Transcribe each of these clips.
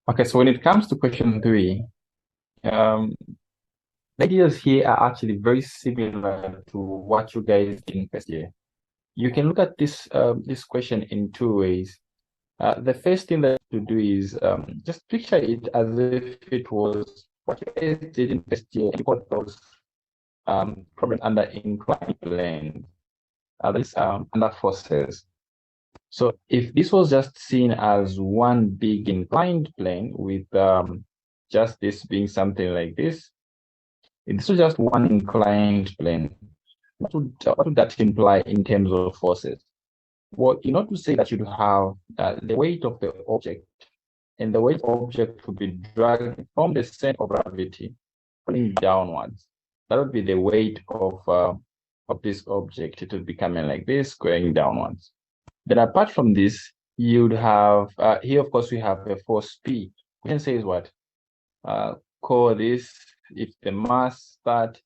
Okay, so when it comes to question three, um, the ideas here are actually very similar to what you guys did in first year. You can look at this question in two ways. The first thing that you do is just picture it as if it was what you guys did in first year. You got those problems under inclined plane, this under forces. So if this was just seen as one big inclined plane with just this being something like this. This is just one inclined plane. What would that imply in terms of forces? Well, in order to say that you'd have the weight of the object, and the weight object would be dragged from the center of gravity, pulling downwards. That would be the weight of this object. It would be coming like this, going downwards. Then apart from this, you'd have here, of course, we have a force P. We can say is what? Call this if the mass that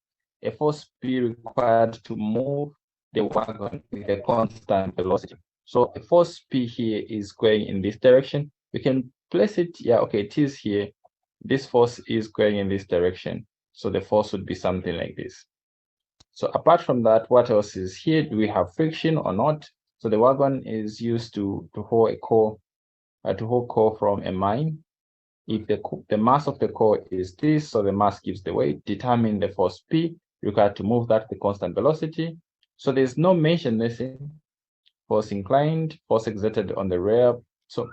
a force P required to move the wagon with a constant velocity. So a force P here is going in this direction. We can place it, yeah, okay, it is here. This force is going in this direction. So the force would be something like this. So apart from that, what else is here? Do we have friction or not? So the wagon is used to hold a core, to hold core from a mine. If the mass of the core is this, so the mass gives the weight, determine the force P required to move that the constant velocity. So there's no mention, let's say, force inclined, force exerted on the rear. So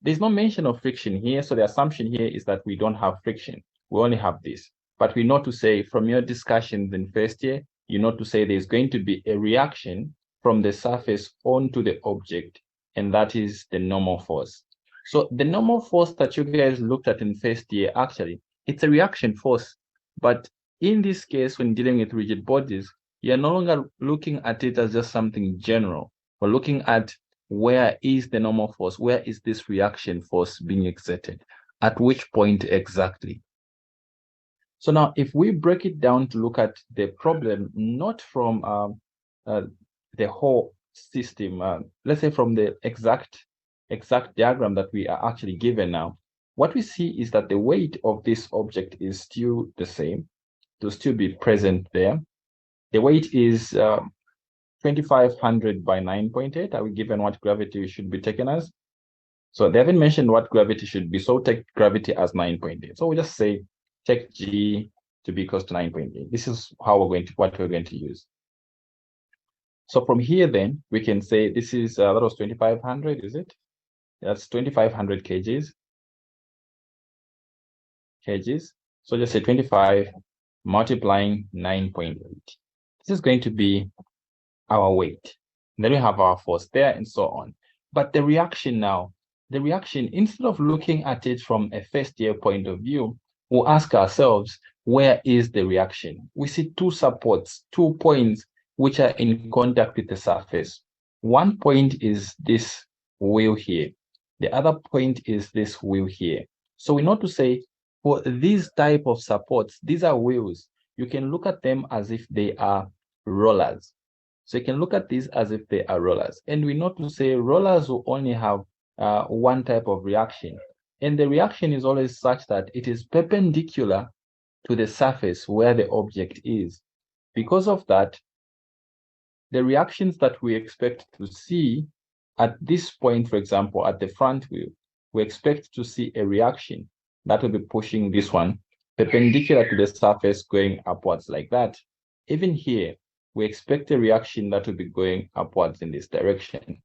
there's no mention of friction here. So the assumption here is that we don't have friction. We only have this. But we know to say from your discussions in first year, you know to say there's going to be a reaction from the surface onto the object, and that is the normal force. So the normal force that you guys looked at in first year, actually, it's a reaction force. But in this case, when dealing with rigid bodies, you're no longer looking at it as just something general. We're looking at where is the normal force? Where is this reaction force being exerted? At which point exactly? So now, if we break it down to look at the problem, not from uh, the whole system, let's say from the exact diagram that we are actually given now, what we see is that the weight of this object is still the same, to still be present there. The weight is 2500 by 9.8. Are we given what gravity should be taken as? So they haven't mentioned what gravity should be. So take gravity as 9.8. So we just say take G to be equals to 9.8. This is how what we're going to use. So from here, then we can say this is that was 2500, is it? That's 2500 kgs. So just say 25 multiplying 9.8. This is going to be our weight. And then we have our force there and so on. But the reaction now, instead of looking at it from a first year point of view, we'll ask ourselves, where is the reaction? We see two supports, 2 points which are in contact with the surface. One point is this wheel here. The other point is this wheel here. So we know to say for these type of supports, these are wheels. You can look at them as if they are rollers. So you can look at these as if they are rollers. And we know to say rollers will only have one type of reaction. And the reaction is always such that it is perpendicular to the surface where the object is. Because of that, the reactions that we expect to see at this point, for example, at the front wheel, we expect to see a reaction that will be pushing this one perpendicular to the surface going upwards like that. Even here, we expect a reaction that will be going upwards in this direction.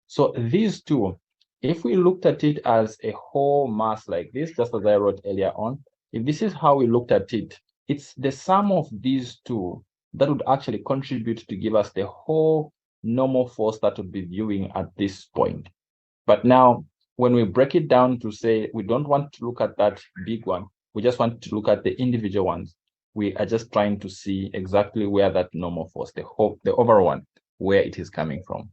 So these two, if we looked at it as a whole mass like this, just as I wrote earlier on, if this is how we looked at it, it's the sum of these two that would actually contribute to give us the whole normal force that would be viewing at this point. But now, when we break it down to say we don't want to look at that big one, we just want to look at the individual ones. We are just trying to see exactly where that normal force, the overall one, where it is coming from.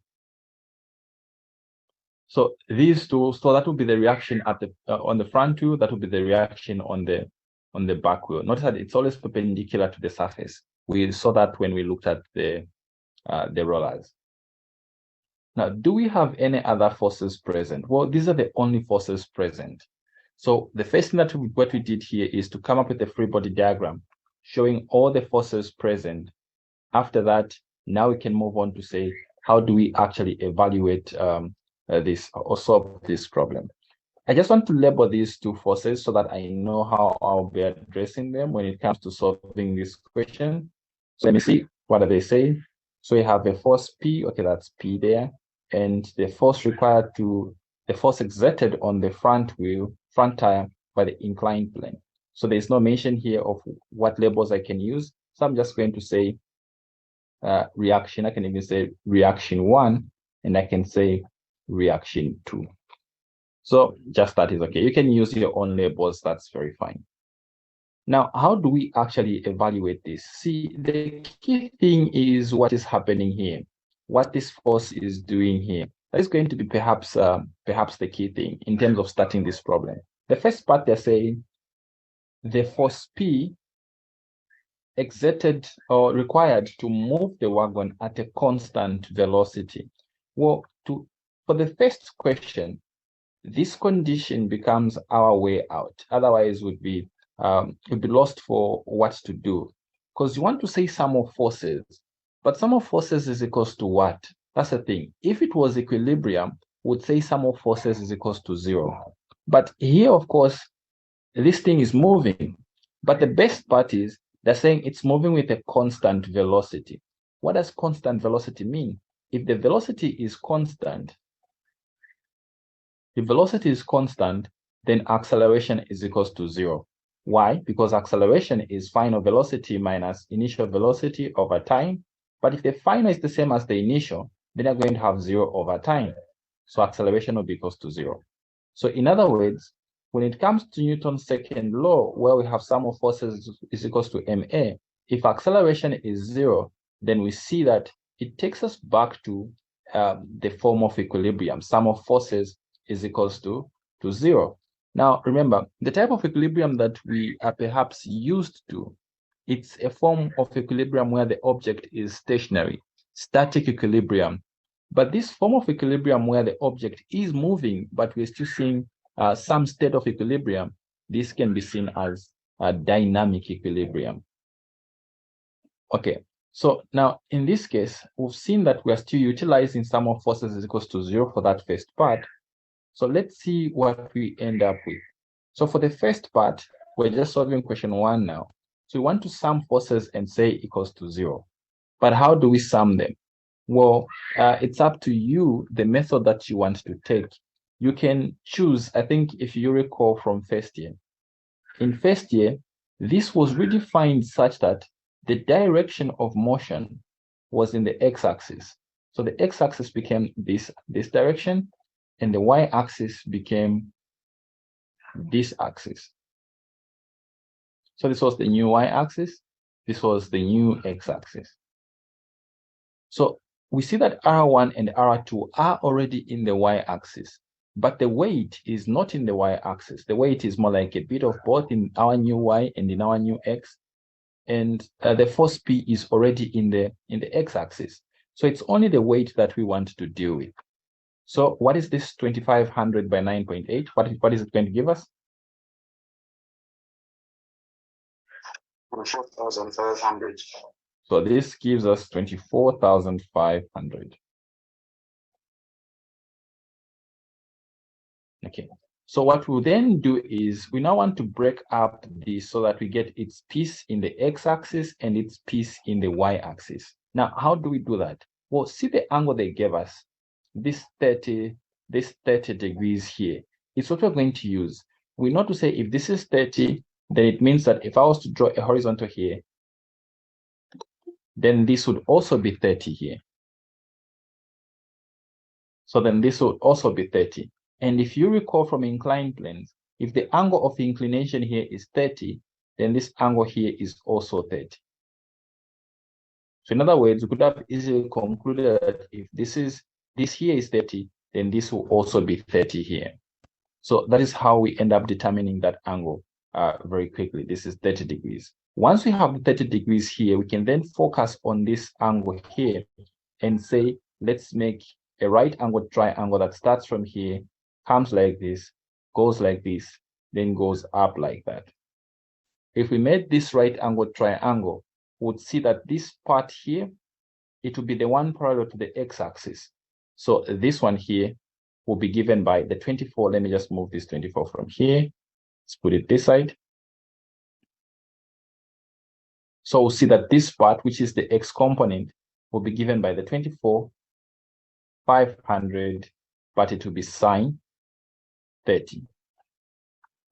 So these two, so that will be the reaction at the on the front wheel. That will be the reaction on the back wheel. Notice that it's always perpendicular to the surface. We saw that when we looked at the rollers. Now, do we have any other forces present? Well, these are the only forces present. So the first thing that what we did here is to come up with a free body diagram showing all the forces present. After that, now we can move on to say, how do we actually evaluate this or solve this problem? I just want to label these two forces so that I know how I'll be addressing them when it comes to solving this question. So let me see, what are they saying? So we have a force P, okay, that's P there, and the force exerted on the front tire by the inclined plane. So there's no mention here of what labels I can use. So I'm just going to say reaction. I can even say reaction 1, and I can say reaction 2. So just that is okay. You can use your own labels. That's very fine. Now, how do we actually evaluate this? See, the key thing is what is happening here, what this force is doing here. That is going to be perhaps the key thing in terms of starting this problem. The first part, they're saying the force P exerted or required to move the wagon at a constant velocity. Well, for the first question, this condition becomes our way out. Otherwise, we'd be lost for what to do. Because you want to say sum of forces, but sum of forces is equals to what? That's the thing. If it was equilibrium, we'd say sum of forces is equals to 0. But here, of course, this thing is moving. But the best part is they're saying it's moving with a constant velocity. What does constant velocity mean? If the velocity is constant, then acceleration is equals to 0. Why? Because acceleration is final velocity minus initial velocity over time. But if the final is the same as the initial, then you're going to have 0 over time. So acceleration will be equals to 0. So in other words, when it comes to Newton's second law, where we have sum of forces is equals to ma, if acceleration is 0, then we see that it takes us back to the form of equilibrium. Sum of forces is equals to 0. Now, remember, the type of equilibrium that we are perhaps used to, it's a form of equilibrium where the object is stationary, static equilibrium. But this form of equilibrium where the object is moving, but we're still seeing some state of equilibrium, this can be seen as a dynamic equilibrium. Okay, so now in this case, we've seen that we are still utilizing sum of forces is equals to 0 for that first part. So let's see what we end up with. So for the first part, we're just solving question 1 now. So we want to sum forces and say equals to 0. But how do we sum them? Well, it's up to you, the method that you want to take. You can choose, I think if you recall from first year. In first year, this was redefined such that the direction of motion was in the x-axis. So the x-axis became this direction, and the y-axis became this axis. So this was the new y-axis, this was the new x-axis. So we see that R1 and R2 are already in the y-axis, but the weight is not in the y-axis. The weight is more like a bit of both in our new y and in our new x, and the force P is already in the x-axis. So it's only the weight that we want to deal with. So what is this 2500 by 9.8? What is it going to give us? 24,500. So this gives us 24,500. Okay. So what we'll then do is we now want to break up this so that we get its piece in the x-axis and its piece in the y-axis. Now, how do we do that? Well, see the angle they gave us, this 30 degrees here. It's what we're going to use. We know to say if this is 30, then it means that if I was to draw a horizontal here, then this would also be 30 here. So then this would also be 30. And if you recall from inclined planes, if the angle of inclination here is 30, then this angle here is also 30. So in other words, we could have easily concluded that if this here is 30, then this will also be 30 here. So that is how we end up determining that angle very quickly. This is 30 degrees. Once we have 30 degrees here, we can then focus on this angle here and say, let's make a right angled triangle that starts from here, comes like this, goes like this, then goes up like that. If we made this right angle triangle, we would see that this part here, it will be the one parallel to the x-axis. So this one here will be given by the 24. Let me just move this 24 from here. Let's put it this side. So we'll see that this part, which is the x component, will be given by the 24, 500, but it will be sine 30.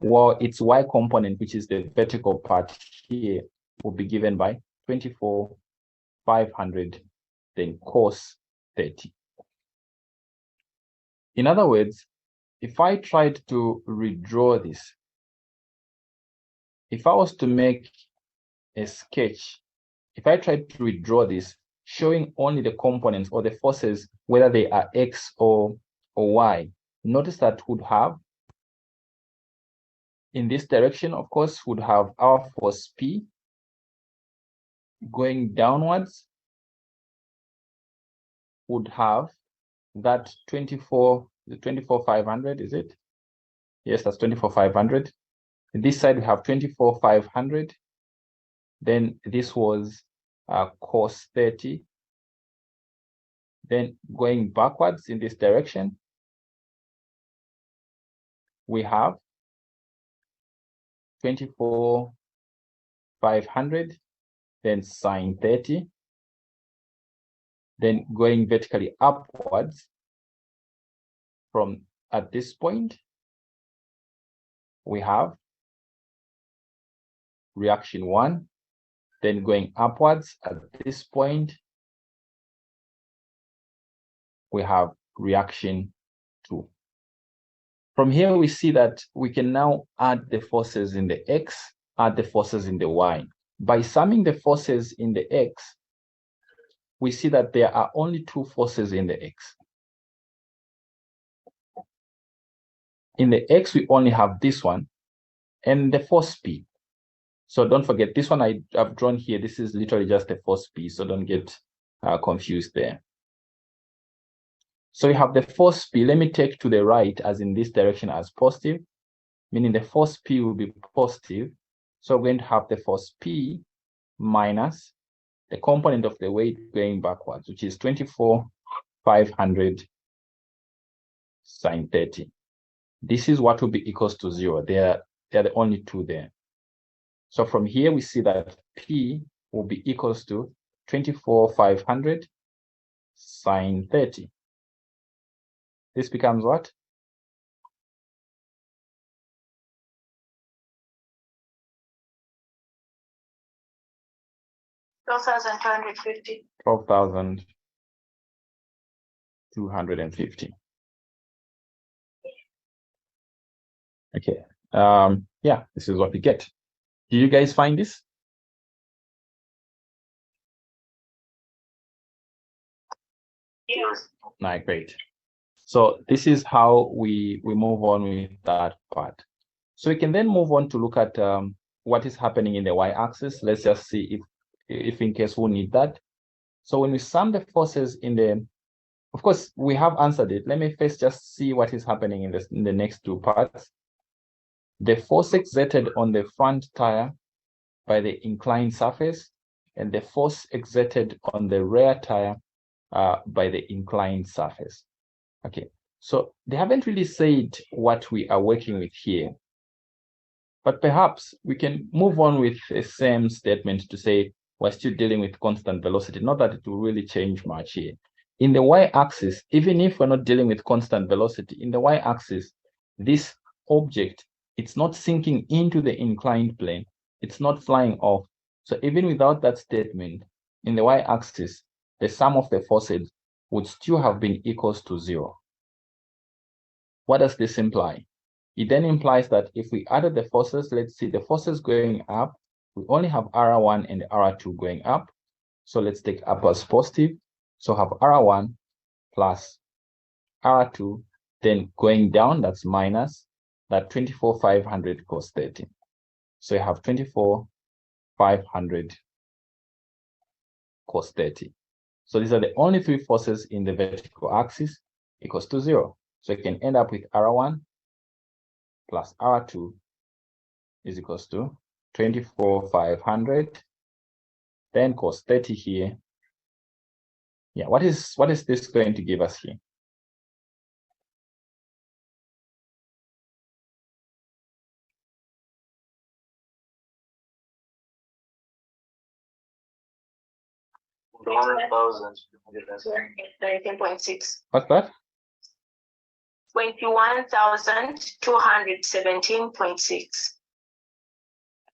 While its y component, which is the vertical part here, will be given by 24, 500, then cos 30. In other words, if I tried to redraw this, if I was to make a sketch, if I tried to redraw this, showing only the components or the forces, whether they are x or y, notice that would have, in this direction, of course, would have our force P going downwards, would have that 24,500, is it? Yes, that's 24,500. This side we have 24,500. Then this was cos 30. Then going backwards in this direction, we have 24,500, then sine 30. Then going vertically upwards from at this point, we have reaction 1. Then going upwards at this point, we have reaction 2. From here, we see that we can now add the forces in the x, add the forces in the y. By summing the forces in the x, we see that there are only 2 forces in the x. In the x, we only have this one and the force P. So don't forget, this one I've drawn here, this is literally just the force P, so don't get confused there. So we have the force P. Let me take to the right, as in this direction, as positive, meaning the force P will be positive. So we're going to have the force P minus the component of the weight going backwards, which is 24,500 sine 30. This is what will be equals to 0. They are the only 2 there. So from here, we see that P will be equals to 24,500 sine 30. This becomes what? $12,250. 12,250. Okay. Yeah, this is what we get. Do you guys find this? Yes. Right, great. So this is how we move on with that part. So we can then move on to look at what is happening in the y-axis. Let's just see if in case we need that. So when we sum the forces in the, of course, we have answered it. Let me first just see what is happening in the next 2 parts. The force exerted on the front tire by the inclined surface, and the force exerted on the rear tire by the inclined surface. Okay, so they haven't really said what we are working with here, but perhaps we can move on with the same statement to say we're still dealing with constant velocity. Not that it will really change much here. In the y-axis, even if we're not dealing with constant velocity, in the y-axis, this object, it's not sinking into the inclined plane. It's not flying off. So even without that statement, in the y-axis, the sum of the forces would still have been equals to 0. What does this imply? It then implies that if we added the forces, let's see, the forces going up, we only have R1 and R2 going up. So let's take up as positive. So have R1 plus R2, then going down, that's minus that 24,500 cos 30. So you have 24,500 cos 30. So these are the only 3 forces in the vertical axis equals to 0. So you can end up with R1 plus R2 is equals to 24,500, then cos 30 here. Yeah, what is this going to give us here? $13.6. What's that? 21,217.6.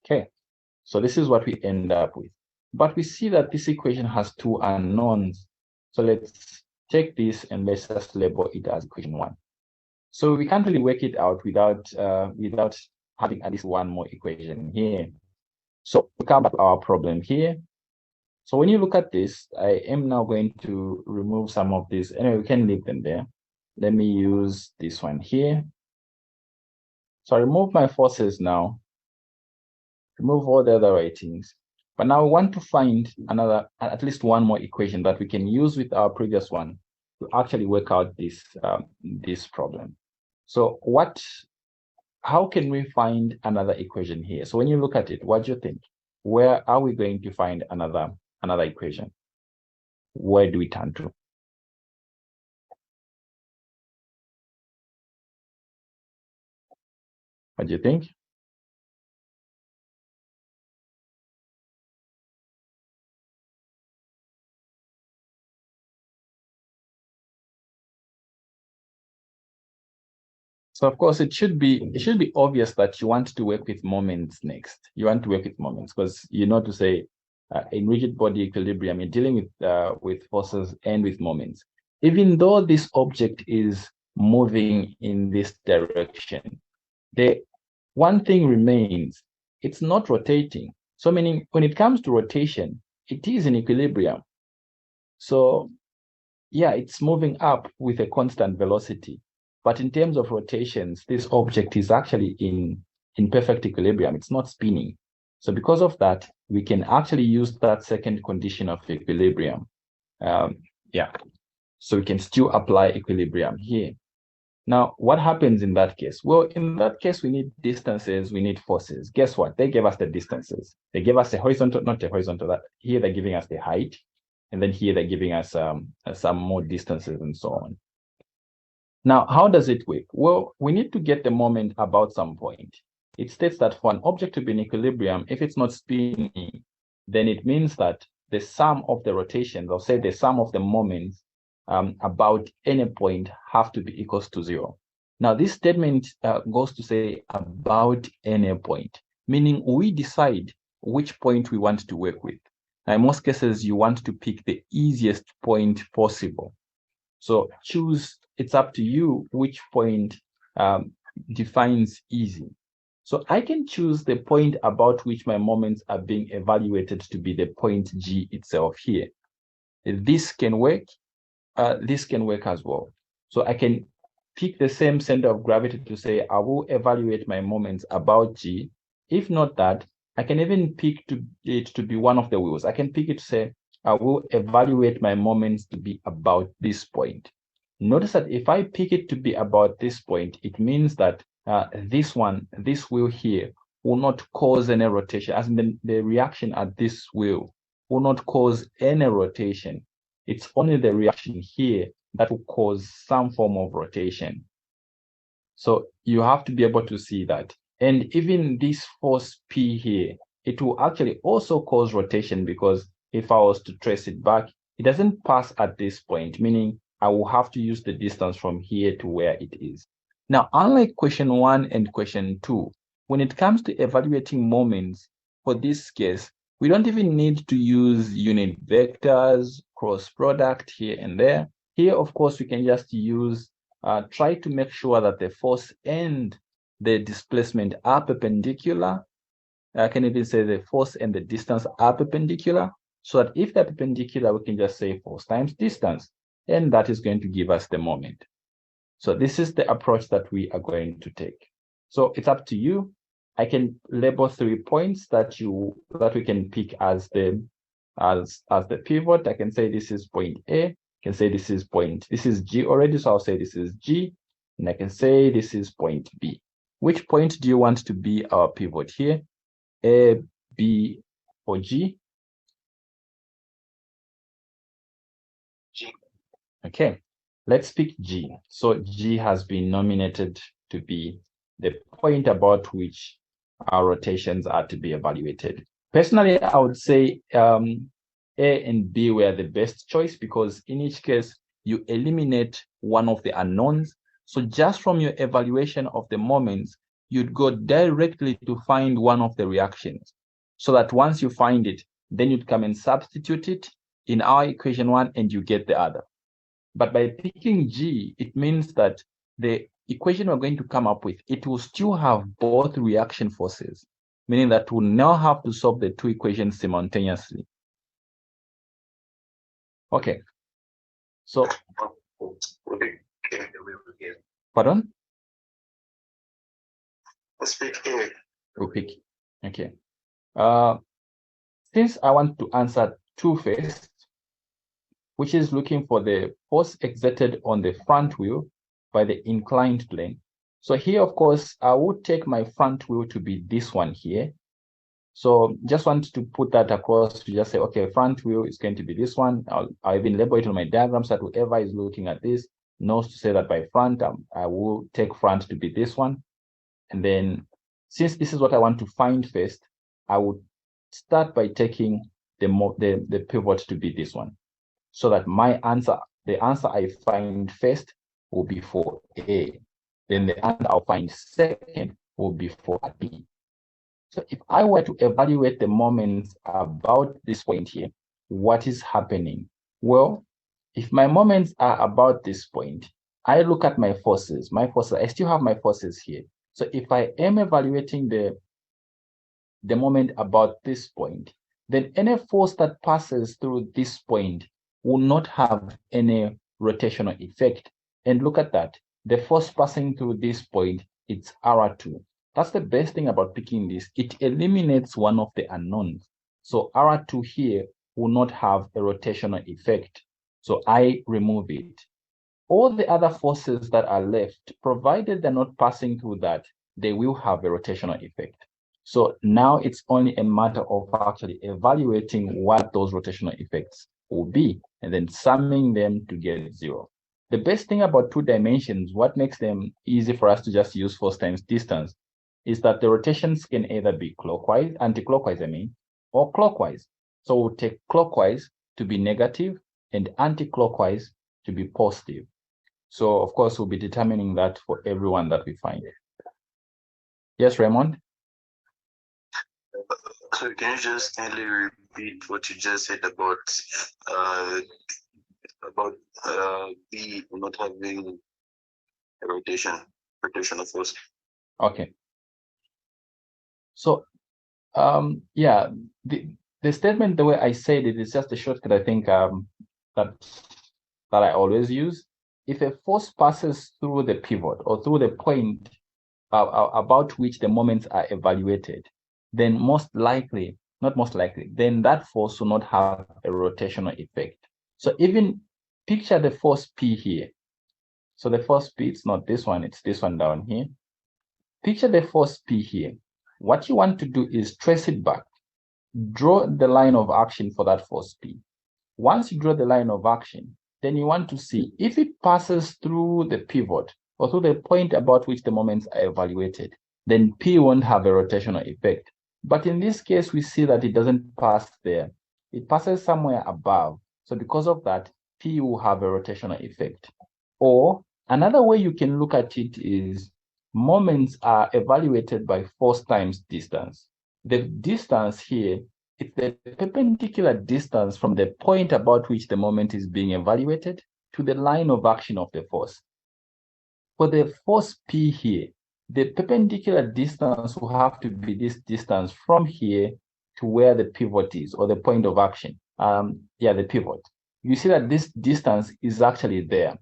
Okay, so this is what we end up with. But we see that this equation has two unknowns. So let's take this and let's just label it as equation 1. So we can't really work it out without having at least one more equation here. So we come back to our problem here. So when you look at this, I am now going to remove some of this. Anyway, we can leave them there. Let me use this one here. So I remove my forces now. Remove all the other writings. But now we want to find another, at least one more equation that we can use with our previous one to actually work out this this problem. So how can we find another equation here? So when you look at it, what do you think? Where are we going to find another equation? Where do we turn to? What do you think? So of course, it should be obvious that you want to work with moments next. You want to work with moments because you know to say in rigid body equilibrium, you're dealing with forces and with moments. Even though this object is moving in this direction, the one thing remains, it's not rotating. So meaning when it comes to rotation, it is in equilibrium. So yeah, it's moving up with a constant velocity. But in terms of rotations, this object is actually in perfect equilibrium. It's not spinning. So because of that, we can actually use that second condition of equilibrium. Yeah, so we can still apply equilibrium here. Now, what happens in that case? Well, in that case, we need distances, we need forces. Guess what? They gave us the distances. They gave us a horizontal, not a horizontal, that here they're giving us the height. And then here they're giving us some more distances and so on. Now, how does it work? Well, we need to get the moment about some point. It states that for an object to be in equilibrium, if it's not spinning, then it means that the sum of the rotations, or say the sum of the moments about any point have to be equals to 0. Now, this statement goes to say about any point, meaning we decide which point we want to work with. Now, in most cases, you want to pick the easiest point possible. So choose, it's up to you which point defines easy. So I can choose the point about which my moments are being evaluated to be the point G itself here. This can work. This can work as well. So I can pick the same center of gravity to say, I will evaluate my moments about G. If not that, I can even pick it to be one of the wheels. I can pick it to say, I will evaluate my moments to be about this point. Notice that if I pick it to be about this point, it means that this wheel here will not cause any rotation, as in the reaction at this wheel will not cause any rotation. It's only the reaction here that will cause some form of rotation. So you have to be able to see that. And even this force P here, it will actually also cause rotation, because if I was to trace it back, it doesn't pass at this point, meaning I will have to use the distance from here to where it is. Now, unlike question 1 and question 2, when it comes to evaluating moments, for this case, we don't even need to use unit vectors, cross product here and there. Here, of course, we can just use, try to make sure that the force and the displacement are perpendicular. I can even say the force and the distance are perpendicular, so that if they're perpendicular, we can just say force times distance, and that is going to give us the moment. So this is the approach that we are going to take. So it's up to you. I can label 3 points that we can pick as the pivot. I can say this is point A. I can say this is G already, so I'll say this is G, and I can say this is point B. which point do you want to be our pivot here? A, B, or G? G. Okay, let's pick G. So G has been nominated to be the point about which our rotations are to be evaluated. Personally, I would say A and B were the best choice because in each case, you eliminate one of the unknowns. So just from your evaluation of the moments, you'd go directly to find one of the reactions. So that once you find it, then you'd come and substitute it in our equation 1 and you get the other. But by picking G, it means that the equation we're going to come up with, it will still have both reaction forces, meaning that we'll now have to solve the two equations simultaneously. Okay. So, pardon? Let's pick A. We'll pick. Okay. Since I want to answer 2 first, which is looking for the force exerted on the front wheel by the inclined plane. So here, of course, I would take my front wheel to be this one here. So just want to put that across to just say, okay, front wheel is going to be this one. I'll even label it on my diagram so that whoever is looking at this knows to say that by front, I will take front to be this one. And then since this is what I want to find first, I would start by taking the pivot to be this one, so that my answer, the answer I find first will be for A. Then the answer I'll find second will be for B. So if I were to evaluate the moments about this point here, what is happening? Well, if my moments are about this point, I look at my forces. I still have my forces here. So if I am evaluating the moment about this point, then any force that passes through this point will not have any rotational effect. And look at that. The force passing through this point, it's R2. That's the best thing about picking this. It eliminates one of the unknowns. So R2 here will not have a rotational effect. So I remove it. All the other forces that are left, provided they're not passing through that, they will have a rotational effect. So now it's only a matter of actually evaluating what those rotational effects will be and then summing them to get 0. The best thing about 2 dimensions, what makes them easy for us to just use force times distance, is that the rotations can either be clockwise, anti-clockwise, or clockwise. So we'll take clockwise to be negative and anti-clockwise to be positive. So of course, we'll be determining that for everyone that we find. Yes, Raymond? So can you just kindly repeat what you just said about B not having a rotational force? Okay. So yeah, the statement, the way I said it, is just a shortcut, I think, that I always use. If a force passes through the pivot or through the point about which the moments are evaluated, then then that force will not have a rotational effect. So even picture the force P here. So the force P, it's not this one, it's this one down here. Picture the force P here. What you want to do is trace it back. Draw the line of action for that force P. Once you draw the line of action, then you want to see if it passes through the pivot or through the point about which the moments are evaluated, then P won't have a rotational effect. But in this case, we see that it doesn't pass there. It passes somewhere above. So because of that, P will have a rotational effect. Or another way you can look at it is moments are evaluated by force times distance. The distance here, it's the perpendicular distance from the point about which the moment is being evaluated to the line of action of the force. For the force P here, the perpendicular distance will have to be this distance from here to where the pivot is, or the point of action. The pivot. You see that this distance is actually there.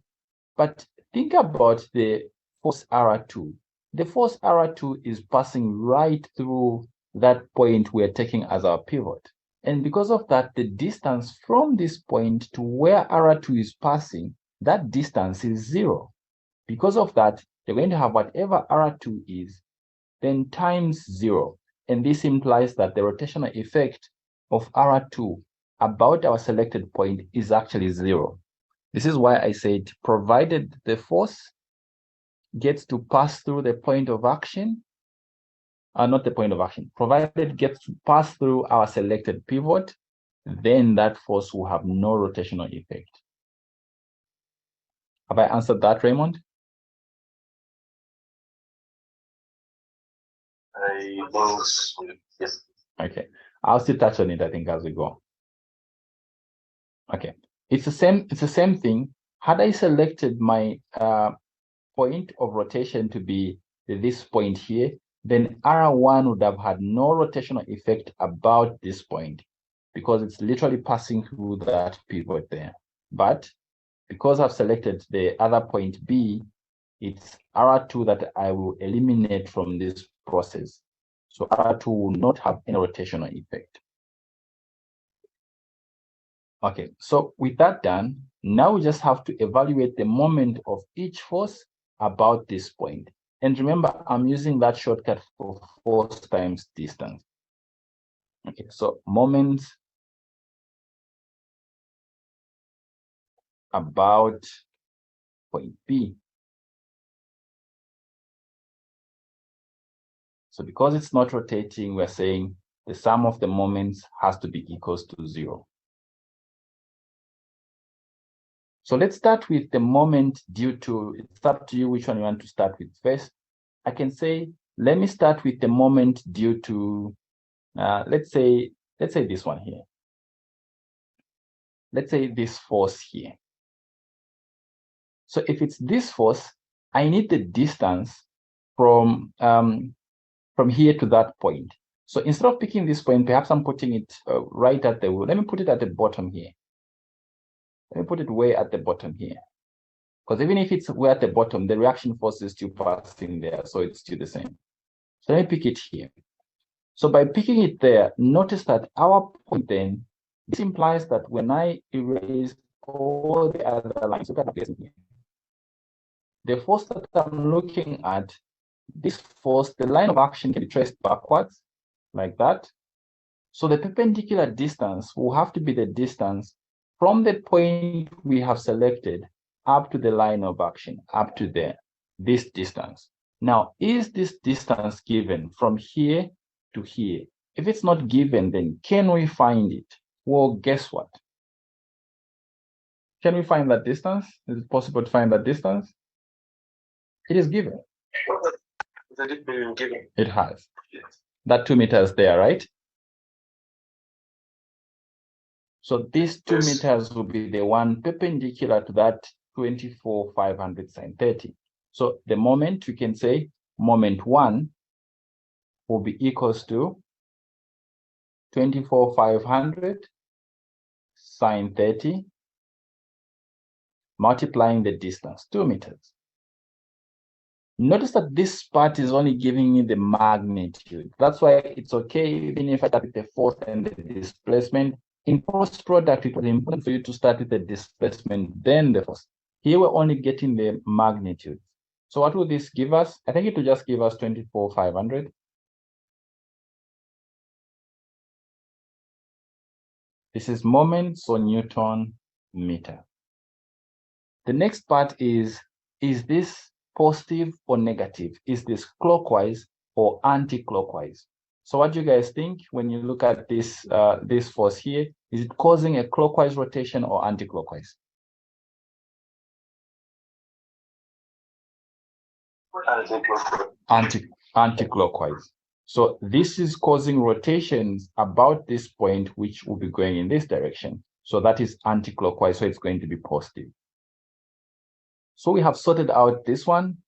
But think about the force R2. The force R2 is passing right through that point we're taking as our pivot. And because of that, the distance from this point to where R2 is passing, that distance is 0. Because of that, you're going to have whatever R2 is, then times 0. And this implies that the rotational effect of R2 about our selected point is actually 0. This is why I said, provided the force gets to pass through the point of action, not the point of action, provided it gets to pass through our selected pivot, then that force will have no rotational effect. Have I answered that, Raymond? I will, yes. Okay, I'll still touch on it, I think, as we go. Okay, it's the same thing. Had I selected my point of rotation to be this point here, then R1 would have had no rotational effect about this point because it's literally passing through that pivot there. But because I've selected the other point B, it's R2 that I will eliminate from this process. So R2 will not have any rotational effect. Okay, so with that done, now we just have to evaluate the moment of each force about this point. And remember, I'm using that shortcut for force times distance. Okay, so moments about point B. So because it's not rotating, we're saying the sum of the moments has to be equals to 0. So let's start with the moment due to, it's up to you which one you want to start with first. I can say, let me start with the moment due to, let's say this one here. Let's say this force here. So if it's this force, I need the distance from here to that point. So instead of picking this point, perhaps I'm putting it right at the, let me put it at the bottom here. Let me put it way at the bottom here. Because even if it's way at the bottom, the reaction force is still passing there, so it's still the same. So let me pick it here. So by picking it there, notice that our point then, this implies that when I erase all the other lines, look at this here. The force that I'm looking at, this force, the line of action can be traced backwards, like that. So the perpendicular distance will have to be the distance from the point we have selected up to the line of action, up to there, this distance. Now, is this distance given from here to here? If it's not given, then can we find it? Well, guess what? Can we find that distance? Is it possible to find that distance? It is given. Has it been given? It has. Yes. That 2 meters there, right? So this 2 Yes. meters will be the one perpendicular to that 24,500 sine 30. So the moment, we can say moment 1 will be equals to 24,500 sine 30 multiplying the distance, 2 meters. Notice that this part is only giving me the magnitude. That's why it's okay, even if I start with the force and the displacement. In post product, it was important for you to start with the displacement, then the force. Here we're only getting the magnitude. So what will this give us? I think it will just give us 24,500. This is moments or Newton meter. The next part is this positive or negative? Is this clockwise or anti-clockwise? So what do you guys think when you look at this this force here? Is it causing a clockwise rotation or anti-clockwise? Anti-clockwise. So this is causing rotations about this point, which will be going in this direction. So that is anti-clockwise, so it's going to be positive. So we have sorted out this one.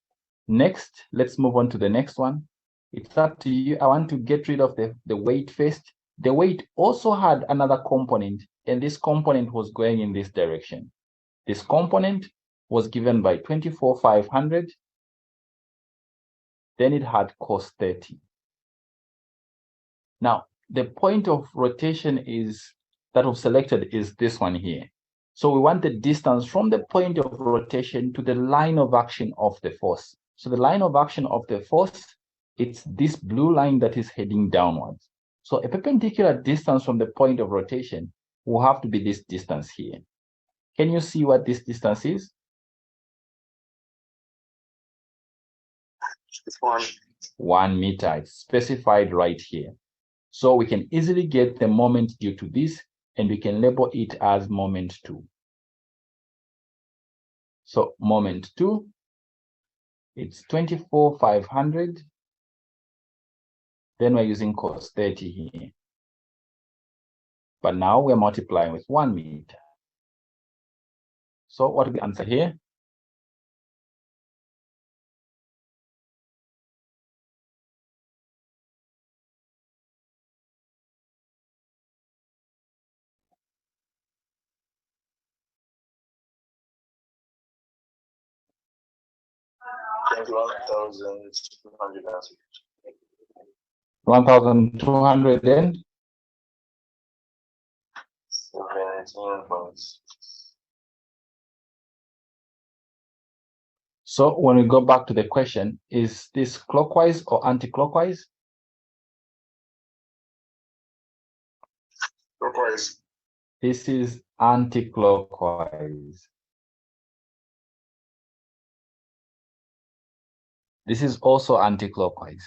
Next, let's move on to the next one. It's up to you. I want to get rid of the weight first. The weight also had another component, and this component was going in this direction. This component was given by 24,500. Then it had cos 30. Now, the point of rotation is that we've selected is this one here. So we want the distance from the point of rotation to the line of action of the force. So the line of action of the force it's this blue line that is heading downwards. So a perpendicular distance from the point of rotation will have to be this distance here. Can you see what this distance is? It's 1. 1 meter. It's specified right here. So we can easily get the moment due to this, and we can label it as moment 2. So moment 2, it's 24,500. Then we're using cos 30 here. But now we're multiplying with 1 meter. So what is the answer here? $1,200 then? 17 points. So when we go back to the question, is this clockwise or anti-clockwise? Clockwise. This is anti-clockwise. This is also anti-clockwise.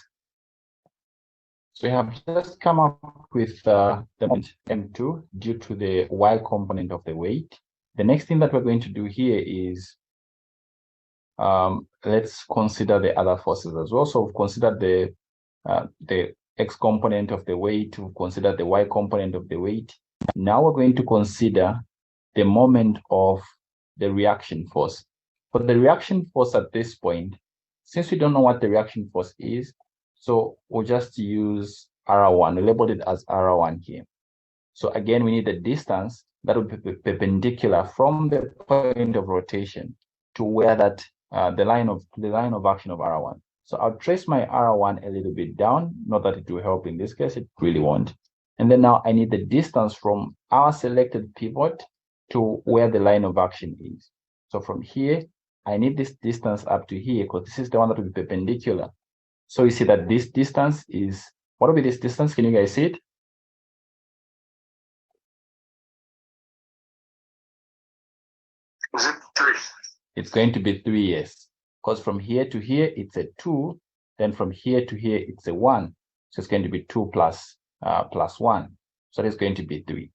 So we have just come up with the moment M2 due to the Y component of the weight. The next thing that we're going to do here is let's consider the other forces as well. So we've considered the X component of the weight, we've considered the Y component of the weight. Now we're going to consider the moment of the reaction force. For the reaction force at this point, since we don't know what the reaction force is, so we'll just use R1. We labeled it as R1 here. So again, we need the distance that will be perpendicular from the point of rotation to where that the line of action of R1. So I'll trace my R1 a little bit down. Not that it will help in this case, it really won't. And then now I need the distance from our selected pivot to where the line of action is. So from here, I need this distance up to here because this is the one that will be perpendicular. So you see that this distance is, what will be this distance? Can you guys see it? Is it 3? It's going to be 3, yes. Because from here to here, it's a 2. Then from here to here, it's a 1. So it's going to be 2 plus 1. So it's going to be 3.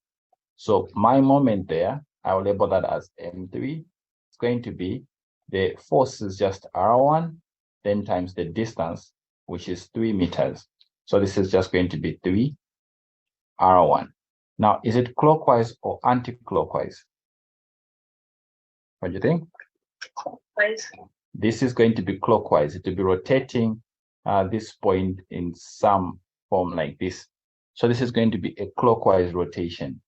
So my moment there, I will label that as M3. It's going to be the force is just R1, then times the distance, which is 3 meters. So this is just going to be 3 R1. Now, is it clockwise or anti-clockwise? What do you think? Clockwise. This is going to be clockwise. It will be rotating this point in some form like this. So this is going to be a clockwise rotation.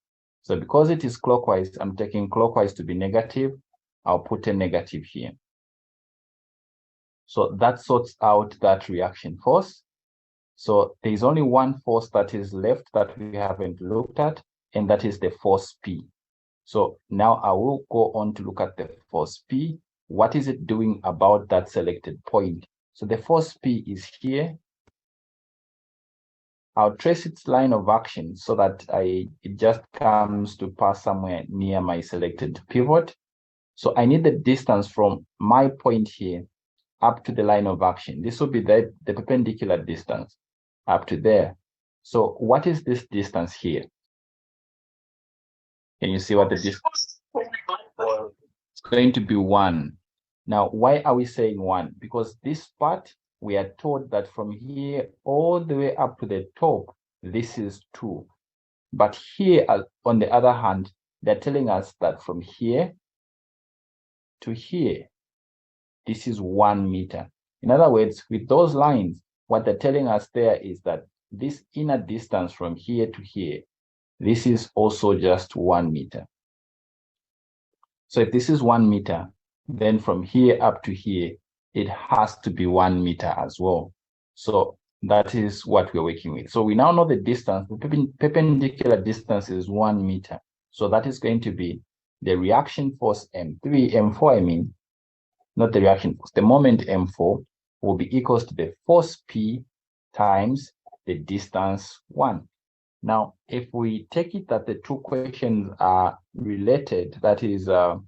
So because it is clockwise, I'm taking clockwise to be negative. I'll put a negative here. So that sorts out that reaction force. So there's only one force that is left that we haven't looked at, and that is the force P. So now I will go on to look at the force P. What is it doing about that selected point? So the force P is here. I'll trace its line of action so that it just comes to pass somewhere near my selected pivot. So I need the distance from my point here up to the line of action. This will be the perpendicular distance up to there. So what is this distance here? Can you see what the distance? It's going to be 1. Now, why are we saying 1? Because this part, we are told that from here all the way up to the top, this is 2. But here, on the other hand, they're telling us that from here to here, this is 1 meter. In other words, with those lines, what they're telling us there is that this inner distance from here to here, this is also just 1 meter. So if this is 1 meter, then from here up to here, it has to be 1 meter as well. So that is what we're working with. So we now know the distance. The perpendicular distance is 1 meter. So that is going to be the reaction force M4, I mean, not the reaction force. The moment M4 will be equals to the force P times the distance 1. Now, if we take it that the two questions are related, that is the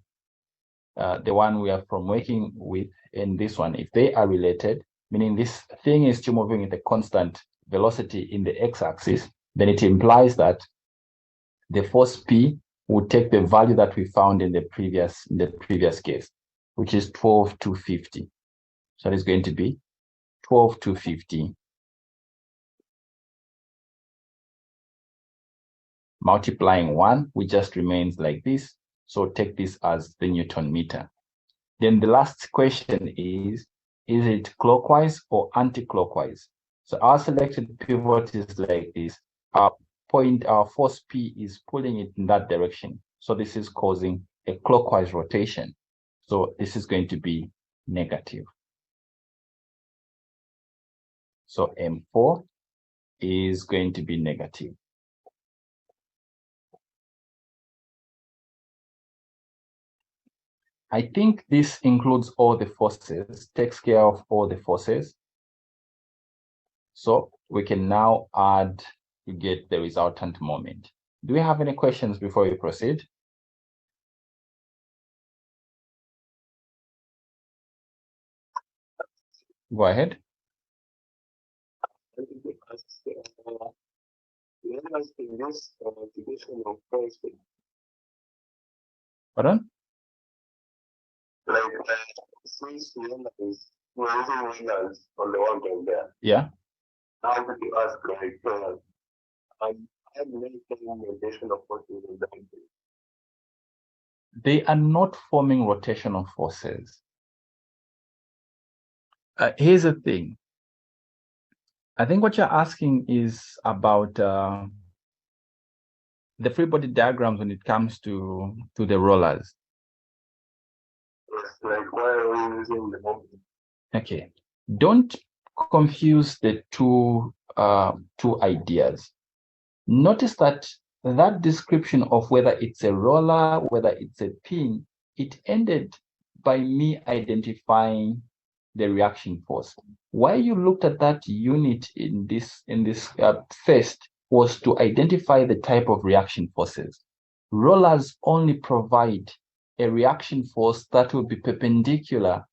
one we are from working with and this one, if they are related, meaning this thing is still moving at a constant velocity in the x-axis, then it implies that the force P will take the value that we found in the previous case, which is 12,250. So it's going to be 12,250 multiplying 1, which just remains like this. So take this as the Newton meter. Then the last question is it clockwise or anti-clockwise? So our selected pivot is like this. Our force P is pulling it in that direction. So this is causing a clockwise rotation. So this is going to be negative. So M4 is going to be negative. I think this includes all the forces, takes care of all the forces. So we can now add to get the resultant moment. Do we have any questions before we proceed? Go ahead. Pardon? Like, since we're using winners on the one down there, Yeah. I want to ask, like, I'm making rotation of forces in the country. They are not forming rotational forces. Here's the thing. I think what you're asking is about the free body diagrams when it comes to the rollers. Yes, like, why are we using the moment? Okay. Don't confuse the two ideas. Notice that description of whether it's a roller, whether it's a pin, it ended by me identifying the reaction force. Why you looked at that unit in this first was to identify the type of reaction forces. Rollers only provide a reaction force that will be perpendicular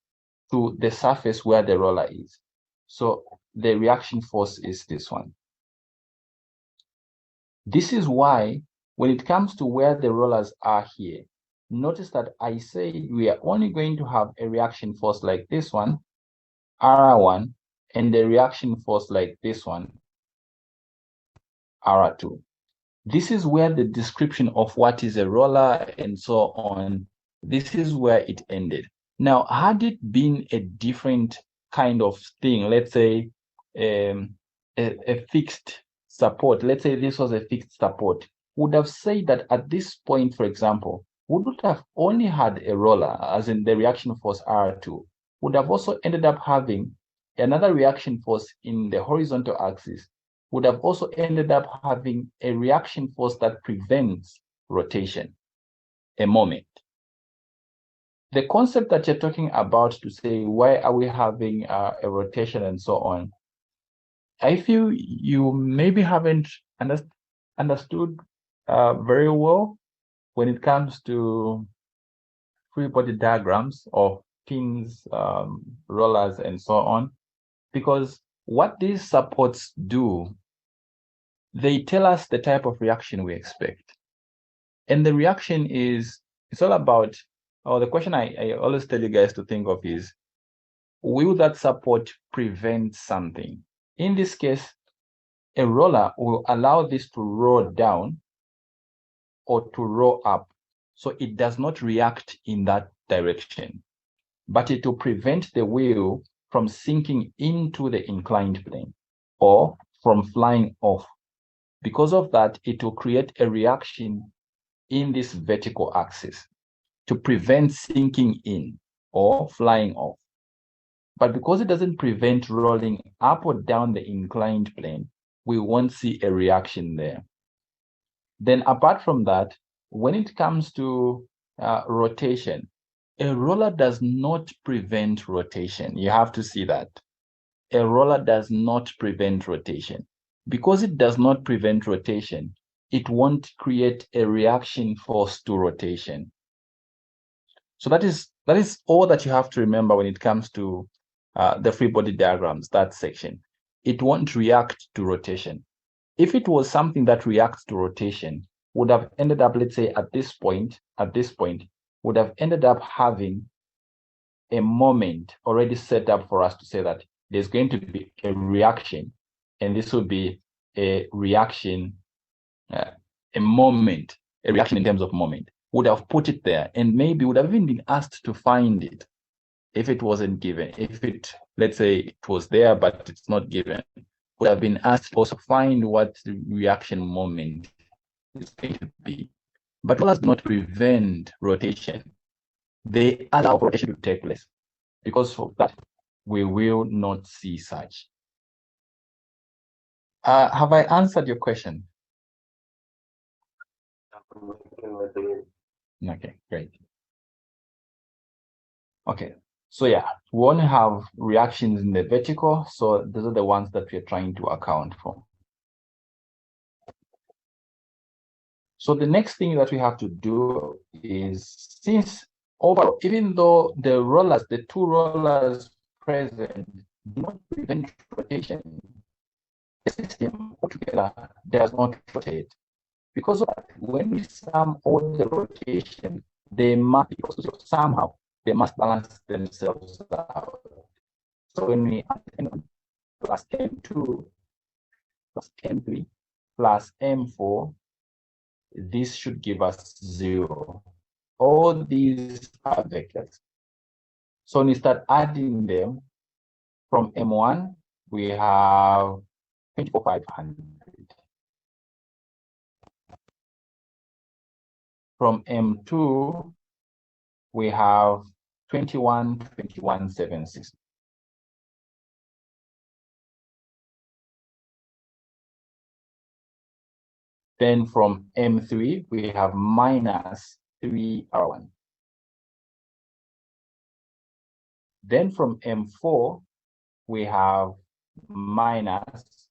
to the surface where the roller is. So the reaction force is this one. This is why when it comes to where the rollers are here, notice that I say we are only going to have a reaction force like this one, R1, and the reaction force like this one, R2. This is where the description of what is a roller and so on, this is where it ended. Now, had it been a different kind of thing, let's say a fixed support, let's say this was a fixed support, would have said that at this point, for example, would not have only had a roller, as in the reaction force R2, would have also ended up having another reaction force in the horizontal axis, would have also ended up having a reaction force that prevents rotation, a moment. The concept that you're talking about to say, why are we having a rotation and so on, I feel you maybe haven't understood very well when it comes to free body diagrams of pins, rollers, and so on, because what these supports do, they tell us the type of reaction we expect. And the reaction is, it's all about, or the question I always tell you guys to think of is, will that support prevent something? In this case, a roller will allow this to roll down or to roll up. So it does not react in that direction, but it will prevent the wheel from sinking into the inclined plane or from flying off. Because of that, it will create a reaction in this vertical axis to prevent sinking in or flying off. But because it doesn't prevent rolling up or down the inclined plane, we won't see a reaction there. Then apart from that, when it comes to rotation, a roller does not prevent rotation. You have to see that. a roller does not prevent rotation. Because it does not prevent rotation, it won't create a reaction force to rotation. So that is all that you have to remember when it comes to the free body diagrams, that section. It won't react to rotation. If it was something that reacts to rotation, would have ended up, let's say, at this point, would have ended up having a moment already set up for us to say that there's going to be a reaction, and this will be a reaction, a reaction in terms of moment. Would have put it there, and maybe would have even been asked to find it if it wasn't given. If it, let's say, it was there, but it's not given, would have been asked to also find what the reaction moment is going to be. But rollers do not prevent rotation. They allow rotation to take place. Because of that, we will not see such. Have I answered your question? Okay, great. Okay, so yeah, we only have reactions in the vertical, so those are the ones that we're trying to account for. So the next thing that we have to do is, since overall, even though the two rollers present do not prevent rotation, the system altogether does not rotate. Because of that, when we sum all the rotation, they must, because somehow they must balance themselves out. So when we add M1 plus M2 plus M3 plus M4, this should give us 0. All these are vectors. So when we start adding them, from M1, we have 24,500. From M2, we have 21,760. Then from M3, we have minus 3R1. Then from M4, we have minus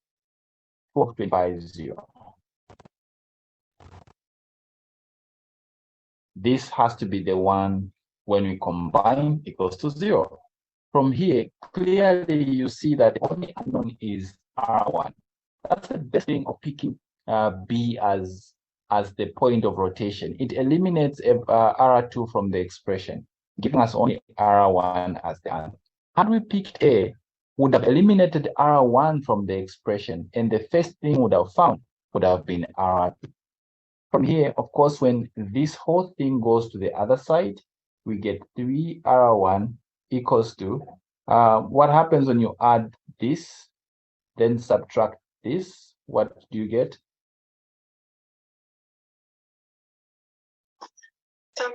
4,250. This has to be the one when we combine equals to 0. From here, clearly you see that the only unknown is R1. That's the best thing of picking B as the point of rotation. It eliminates R2 from the expression, giving us only R1 as the answer. Had we picked A, would have eliminated R1 from the expression, and the first thing would have found would have been R2. From here, of course, when this whole thing goes to the other side, we get 3R1 equals to, what happens when you add this, then subtract this? What do you get?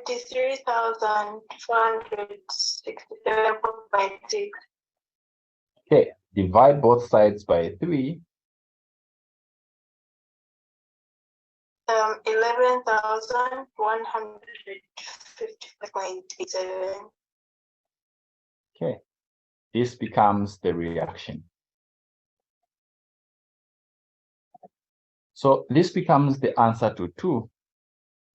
33,467.6. Okay, divide both sides by 3. 11,155.87. Okay, this becomes the reaction. So this becomes the answer to 2.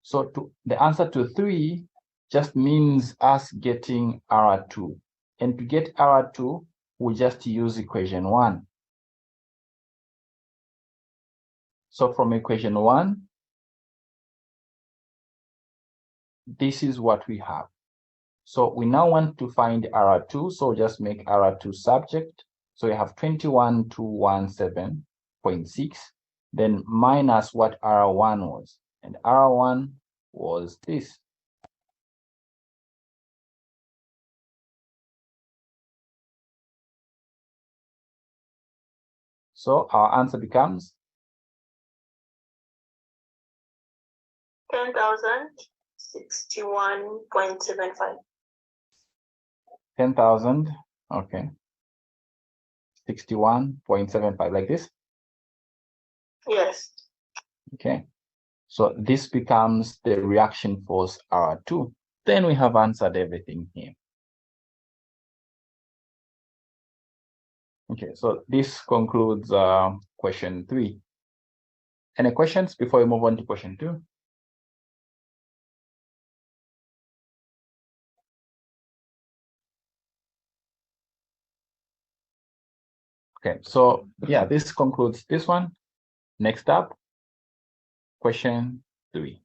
So the answer to 3 just means us getting R2. And to get R2, we just use equation 1. So from equation 1, this is what we have. So we now want to find R2, so just make R2 subject. So we have 21,217.6, then minus what R1 was. And R1 was this. So our answer becomes 10,061.75. 10,000, okay. 61.75, like this? Yes. Okay. So this becomes the reaction force R2. Then we have answered everything here. Okay, so this concludes question 3. Any questions before we move on to question 2? Okay, so yeah, this concludes this one. Next up, question 3.